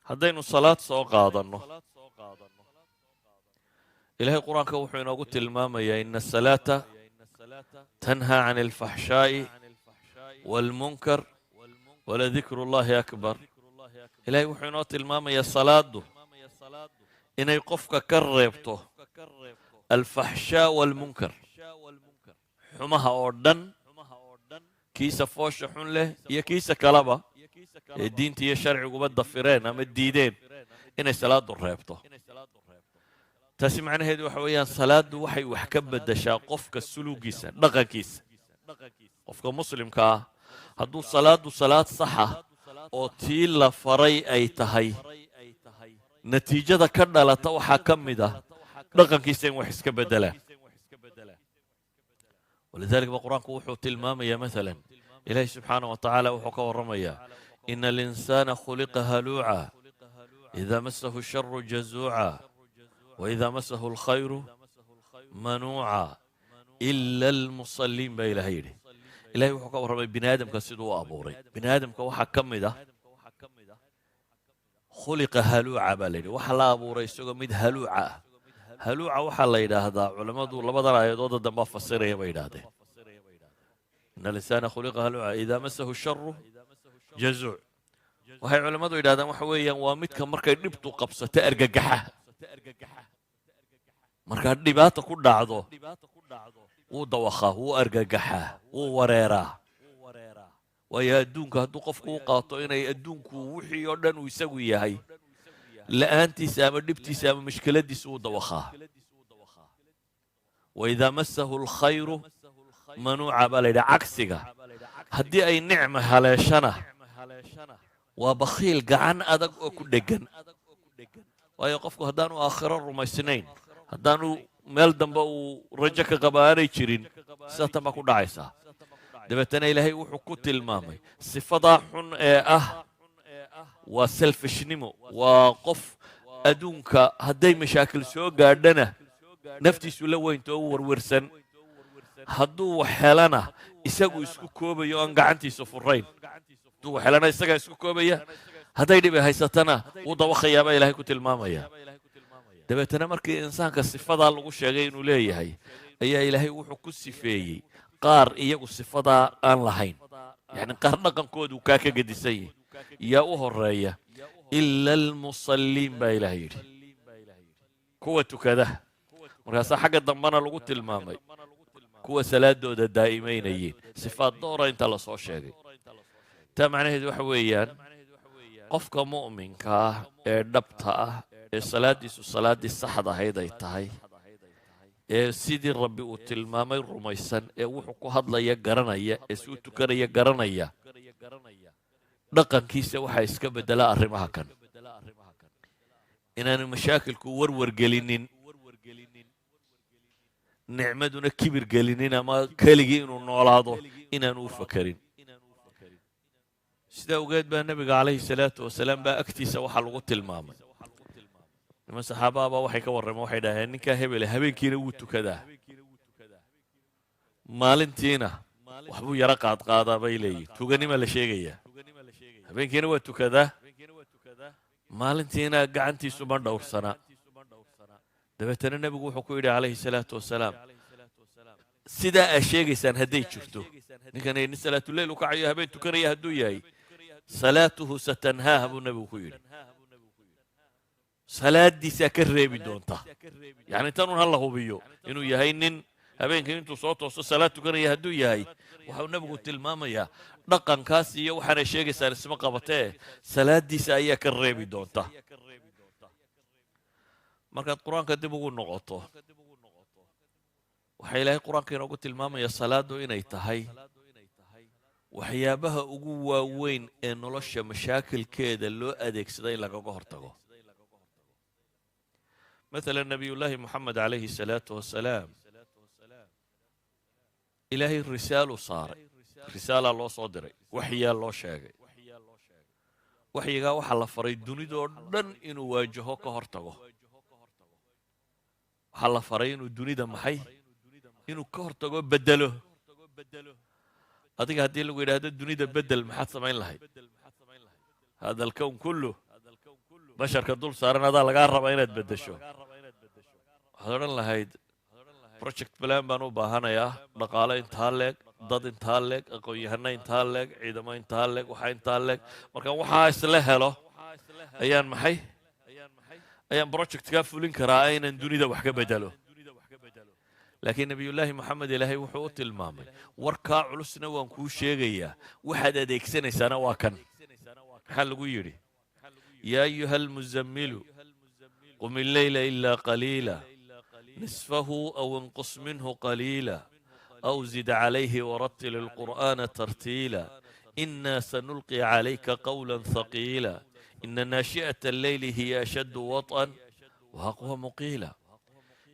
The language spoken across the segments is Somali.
haddaynu salaad soo qaadanno ilaahay qur-aanka wuxuu inoogu tilmaamayaa ina asalaata tanhaa can alfaxshaa'i waalmunkar waladikru llahi akbar ilaahay wuxuu inoo tilmaamayaa salaadu inay qofka ka reebto alfaxshaa waalmunkar xumaha oo dhan kiisa foosha xun leh iyo kiisa kaleba ee diinta iyo sharciguba dafireen ama diideen inay salaadu reebto taasi macnaheedu waxa weeyaan salaadu waxay wax ka beddeshaa qofka suluugiisa dhaqankiisa qofka muslimka ah hadduu salaadu salaad saxa oo tii la faray ay tahay natiijada ka dhalata waxaa ka mid ah dhaqankiisa in wax iska beddelaan walidaalika ba qur-aanku wuxuu tilmaamayaa maalan ilaahi subxaanah wa tacaala wuxuu ka warramayaa ina alinsaana khuliqa haluuca idaa masahu sharu jazuuca وإذا مسه الخير منوعا إلا المصلين با إلهي يدي إلهي وحكا ورمي بني آدم كسيدو أبوري بني آدم كوحا كمدا خلق هلوعا باليدي وحلا أبوري سوغا ميد هلوعا هلوعا وحلا يدا هذا علماء دو لبضر آيادو دا دنبا فسيري بيدا دي إن الإنسان خلق هلوعا إذا مسه الشر جزوع وهي علماء دو يدا هذا وحويا وميدك مركا نبتو قبصة تأرققحا markaad dhibaata ku dhacdo wuu dawakhaa wuu argagaxaa wuu wareeraa waayo adduunka hadduu qofku u qaato inay adduunku wixii oo dhan uu isagu yahay la'aantiisa ama dhibtiisa ama mushkiladiisa wuu dawakhaa waidaa masahu alkhayru manuuca baa la yidhaha cagsiga haddii ay nicma haleeshana waa bakhiil gacan adag oo ku dheggan waayo qofku haddaanu aakhiro rumaysnayn haddaanu meel dambe uu rajo ka qaba aanay jirin sidatan baa ku dhacaysaa dabeetana ilaahay wuxuu ku tilmaamay sifadaa xun ee ah waa selfishnimo waa qof adduunka hadday mashaakil soo gaadhana naftiisu la weynto u warwarsan hadduu wax helana isagu isku koobayo oan gacantiisa furayn hadduu wax helana isagaa isku koobaya hadday dhibi haysatana wuu dawakhayaabaa ilaahay ku tilmaamaya dabeetana markii insaanka sifadaa lagu sheegay inuu leeyahay ayaa ilaahay wuxuu ku sifeeyey qaar iyagu sifadaa aan lahayn yacni qaar dhaqankoodu kaa ka gedisan yahay yaa u horeeya ila almusalliin baa ilaahay yidhi kuwa tukada markaasaa xagga dambana lagu tilmaamay kuwa salaadooda daa'imaynayeen sifaad doora inta la soo sheegay taa macnaheedu waxa weeyaan qofka mu'minka ah ee dhabta ah ee salaadiisu salaaddii saxda ahayd ay tahay ee sidii rabbi uu tilmaamay rumaysan ee wuxuu ku hadlaya garanaya ee suu tukanaya garanaya dhaqankiisa waxaa iska beddelaa arrimaha kan inaanu mashaakilku warwargelinin nicmaduna kibir gelinin ama keligii inuu noolaado inaanu u fakarin sidaa ogeed baa nebiga calayhi salaatu wasalaam baa agtiisa waxaa lagu tilmaamay niman saxaabaa baa waxay ka warrameen waxay dhaheen ninkaa hebele habeenkiina wuu tukadaa maalintiina waxbuu yaro qaadqaadaa bay leeyihin tuganima la sheegayaa habeenkiina waa tukadaa maalintiina gacantiisu ma dhowrsanaa dabeetana nebigu wuxuu ku yidhi calayhi salaatu wasalaam sidaa aad sheegaysaan hadday jirto ninkan nin salaatuleyl u kacayo habeen tukanaya hadduu yahay salaatuhu satanhaaha buu nebigu ku yidhi salaadiisaa ka reebi doonta yacni tanun ha la hubiyo inuu yahay nin habeenkii intuu soo toosto salaad tukanaya hadduu yahay waxau nebigu tilmaamayaa dhaqankaas iyo waxaanay sheegaysaan isma qabatee salaadiisa ayaa ka reebi doonta markaad qur-aanka dib ugu noqoto waxaa ilaahay qur-aanka inoogu tilmaamaya salaadu inay tahay waxyaabaha ugu waaweyn ee nolosha mashaakilkeeda loo adeegsada in lagaga hortago مثلا نبي الله محمد عليه الصلاة والسلام إلهي الرسالة صار رسالة الله صدري وحي الله شاقي وحي قاوة حلا فريد دوني دون إنو واجهه كهرتغو حلا فريد دوني دا محي إنو كهرتغو بدله أديك هدي لو هذا الدوني دا بدل محاد سمعين لهي هذا الكون كله basharka dul saaran adaa lagaa rabaa inaad beddesho waxaad odhan lahayd project plan baan u baahanayaa dhaqaale intaa leeg dad intaa leeg aqoon-yahano intaa leeg ciidamo intaa leeg waxa intaa leeg marka waxaa isla helo ayaan maxay ayaan projectkaa fulin karaa inaan dunida wax ka bedelo laakiin nabiyullaahi moxamed ilaahay wuxuu u tilmaamay warkaa culusna waan kuu sheegayaa waxaad adeegsanaysaana waa kan maxaa lagu yidhi yaa ayuha almuzammilu qum illeyla ilaa qaliila نصفه أو انقص منه قليلا أو زد عليه ورتل القرآن ترتيلا إنا سنلقي عليك قولا ثقيلا إن ناشئة الليل هي أشد وطئا وأقوى مقيلا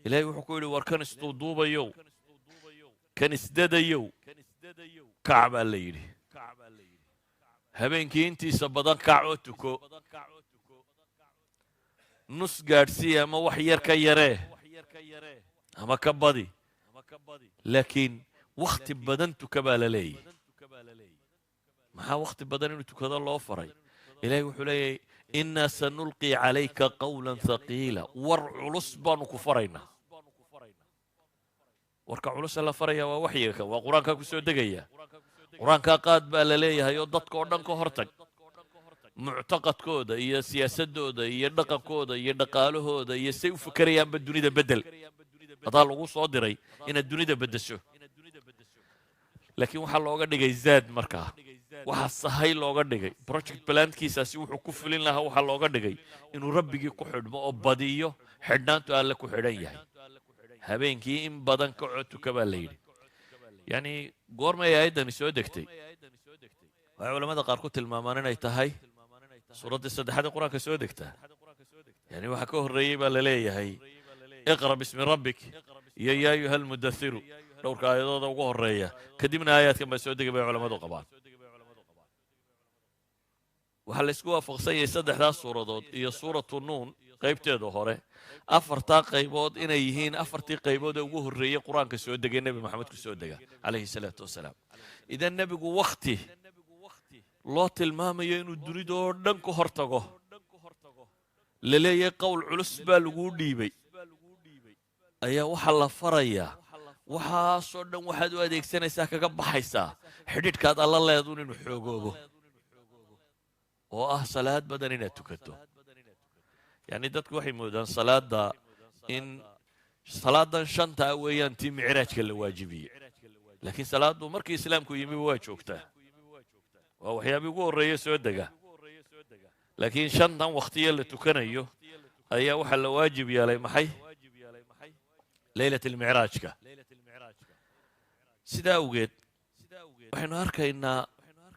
إلهي وحكولي وركن استوضوب يو كان اسدد يو كعب الليل هبينك انتي سبضان كعوتكو نص قارسية ما وحير كيريه ama ka badi laakiin wakhti badan tuka baa la leeyahy maxaa wakhti badan inuu tukado loo faray ilaahay wuxuu leeyahay innaa sanulqii calayka qawlan thaqiila war culus baanu ku faraynaa warka culusa la faraya waa waxyiga kan waa qur-aankaa ku soo degaya qur-aankaa qaad baa la leeyahay oo dadka oo dhan ka hortag muctaqadkooda iyo siyaasadooda iyo dhaqankooda iyo dhaqaalahooda iyo say u fikerayaanba dunida bedel adaa lagu soo diray inaad dunida beddesho laakiin waxaa looga dhigay zaad markaa waxaa sahay looga dhigay project plankiisaasi wuxuu ku fulin lahaa waxaa looga dhigay inuu rabbigii ku xidhmo oo badiyo xidhnaantu alle ku xidhan yahay habeenkii in badan ka codtuka baa la yidhi yacni goormay aayaddani soo degtay waxay culamada qaar ku tilmaamaan inay tahay suuraddii saddexaad ee qur-aanka soo degtaa yani waxaa ka horreeyey baa la leeyahay iqra bismi rabbik iyo yaa ayuha almudathiru dhowrka aayadooda ugu horreeya kadibna aayaadkan baa soo degay bay culammadu qabaan waxaa la isku waafaqsan yahay saddexdaas suuradood iyo suuratu nuun qaybteeda hore afartaa qaybood inay yihiin afartii qaybood ee ugu horreeyey qur-aanka soo degay nebi maxamed ku soo dega calayhi salaatu wasalaam idan nebigu wakhti loo tilmaamayo inuu dunida oo dhan ka hor tago la leeyahay qowl culus baa laguu dhiibay ayaa waxaa la farayaa waxaasoo dhan waxaad u adeegsanaysaa kaga baxaysaa xidhiidhkaad alla leeduun inuu xoogoobo oo ah salaad badan inaad tukato yacni dadku waxay moodaan salaadda in salaadan shanta ah weeyaan tii micraajka la waajibiyey laakiin salaaddu markii islaamku yimi waa joogtaa waa waxyaabii ugu horreeya soo dega laakiin shantan wakhtiya la tukanayo ayaa waxaa la waajib yeelay maxay leylat almicraajka sidaa awgeed waxaynu arkaynaa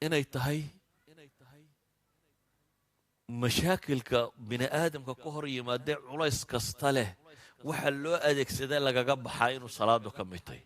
inay tahay mashaakilka bini aadamka ka hor yimaadee culays kasta leh waxaa loo adeegsaday lagaga baxaa inuu salaadu ka mid tahay